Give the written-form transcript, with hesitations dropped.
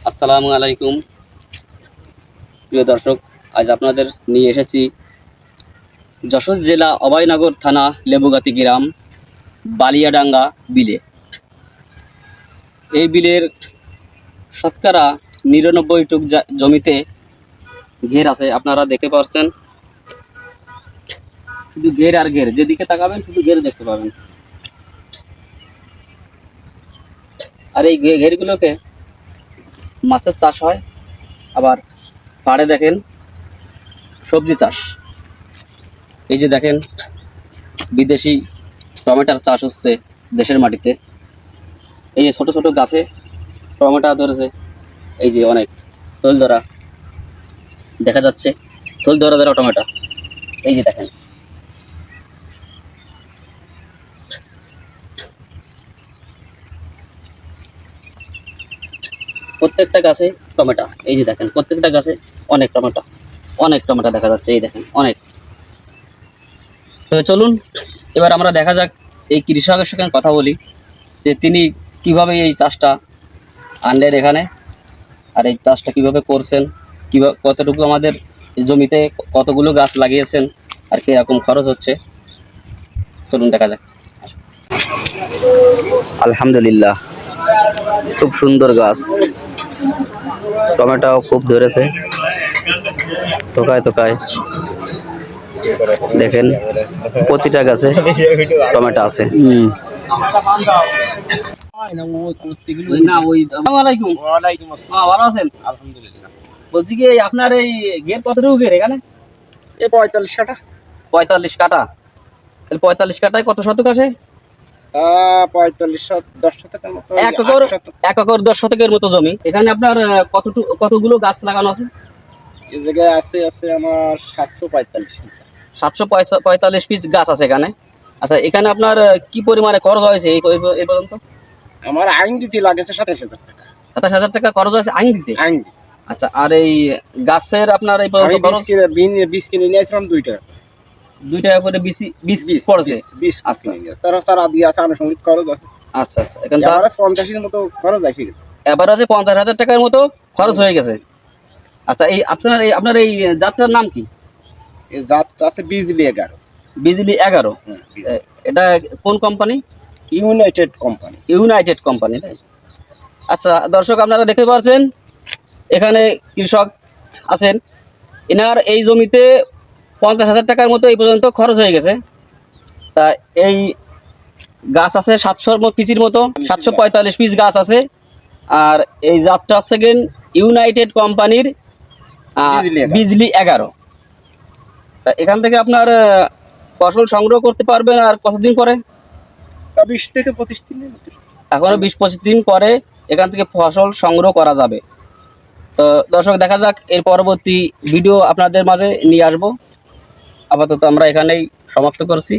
আসসালামু আলাইকুম প্রিয় দর্শক, আজ আপনাদের নিয়ে এসেছি যশোর জেলা অভয়নগর থানা লেবুগাতি গ্রাম বালিয়াডাঙ্গা বিলে। এই বিলের শতকরা ৯৯ জমিতে ঘের আছে, আপনারা দেখতে পাচ্ছেন। শুধু ঘের আর ঘের, যেদিকে তাকাবেন শুধু ঘের দেখতে পাবেন। আর এই ঘেরগুলোকে মাছের চাষ হয়, আবার পাড়ে দেখেন সবজি চাষ। এই যে দেখেন বিদেশি টমেটোর চাষ হচ্ছে দেশের মাটিতে। এই যে ছোট ছোট গাছে টমেটো ধরেছে, এই যে অনেক থল ধরা দেখা যাচ্ছে, থল ধরা ধরা টমেটো। এই যে দেখেন প্রত্যেকটা গাছে টমেটো। এই যে দেখেন প্রত্যেকটা গাছে অনেক টমেটো, অনেক টমেটো দেখা যাচ্ছে। এই দেখেন অনেক। তো চলুন এবার আমরা দেখা যাক, এই কৃষকের সঙ্গে কথা বলি যে তিনি কিভাবে এই চাষটা আনলেন এখানে, আর এই চাষটা কিভাবে করছেন, কিভাবে কতটুকু আমাদের জমিতে কতগুলো গাছ লাগিয়েছেন, আর কিরকম খরচ হচ্ছে। চলুন দেখা যাক। আলহামদুলিল্লাহ, খুব সুন্দর গাছ, টমেটো খুব ধরেছে তোকায় তোকায়। দেখেন প্রতিটা গাছে টমেটো আছে। বলছি কি আপনার এই গেট কতটুকু গেট এখানে? 45 কাঠা। 45 কাঠা। 45 কাঠায় কত শতক আসে? 10 শতকের মতো। এক একর 10 শতকের মতো জমি। এখানে আপনার কতগুলো গাছ লাগানো আছে? এই জায়গায় আছে আমার 745 পিস গাছ আছে এখানে। আচ্ছা, এখানে আপনার কি পরিমাণে খরচ হয়েছে এই পর্যন্ত? আমার আইন দিতে লাগেছে 27,000 টাকা। 27,000 টাকা খরচ হয়েছে আইন দিতে। আচ্ছা, আর এই গাছের আপনার এই পর্যন্ত খরচ? বীজ কিনে নিয়েছিলাম 2 টাকা। 2 টাকা করে বীজ পড়েছে। আচ্ছা, তারা সারা দিয়ে আছে, আনুষঙ্গিক খরচ আছে। আচ্ছা আচ্ছা, এখানে 50,000 মতো খরচ এসে গেছে। এভারেজে 50,000 টাকার মতো খরচ হয়ে গেছে। আচ্ছা, এই আপনার এই জাতটার নাম কি? এই জাতটা আছে বিজলি 11। বিজলি 11। এটা কোন company? United company. United company. আচ্ছা দর্শক, আপনারা দেখতে পাচ্ছেন এখানে কৃষক আছেন, এনার এই জমিতে 50,000 টাকার মতো এই পর্যন্ত খরচ হয়ে গেছে। তা এই গাছ আছে 700 পিসির মতো, 745 পিস গাছ আছে। আর এই জাতটা হচ্ছে ইউনাইটেড কোম্পানির বিজলি 11। তা এখান থেকে আপনার ফসল সংগ্রহ করতে পারবেন আর কতদিন পরে? 20 থেকে 25 দিন। এখনো 20-25 দিন পরে এখান থেকে ফসল সংগ্রহ করা যাবে। তো দর্শক, দেখা যাক এর পরবর্তী ভিডিও আপনাদের মাঝে নিয়ে আসবো। আপাতত আমরা এখানেই সমাপ্ত করছি।